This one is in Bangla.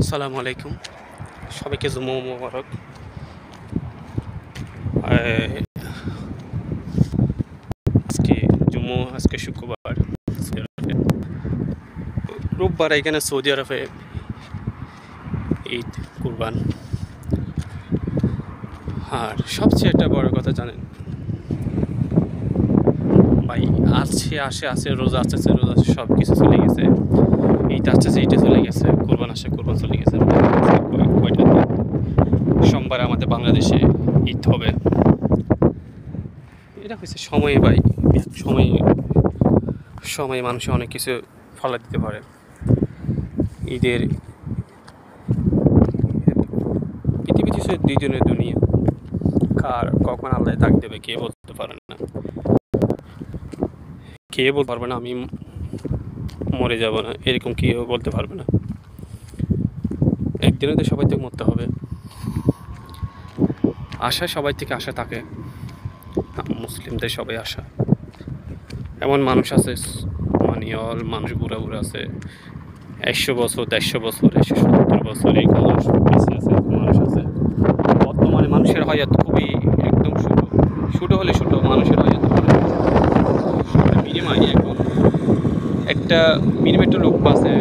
আসসালামু আলাইকুম, সবাইকে জুম্মা মোবারক। আজকে আজকে শুক্রবার, সৌদি আরবে রোববার এখানে সৌদি আরবে ঈদ কুরবান। আর সবচেয়ে একটা বড় কথা জানেন ভাই, আসে রোজা আসতেছে, রোজা আসছে, সব কিছু চলে গেছে। ঈদ আসতেছে, ঈদে চলে গেছে, কুরবান আসে, কুরবান চলে গেছে। কয়টা দিন, সোমবার আমাদের বাংলাদেশে ঈদ হবে। এটা হচ্ছে সময় ভাই, সময় সময় মানুষে অনেক কিছু ফলা দিতে পারে। ঈদের পৃথিবীতে সে দুইজনের দুনিয়া, কার কখন আল্লাহ ডাক দেবে কে বলতে পারে না, কে বলতে পারবে না আমি মরে যাব না, এরকম কেউ বলতে পারবে না। একদিনে তো সবাই থেকে মরতে হবে। আশা সবাই থেকে আশা থাকে, মুসলিমদের সবাই আশা। এমন মানুষ আছে, মানে মানুষ বুড়া বুড়া আছে, 100 বছর, 150 বছর, 170 বছর, এই মানুষ বেঁচে আছে, মানুষ আছে। বর্তমানে মানুষের হায়াত খুবই একদম ছোটো হলে ছোটো, মানুষের হায়াত মিনিমাম এখন একটা লোক বাঁচে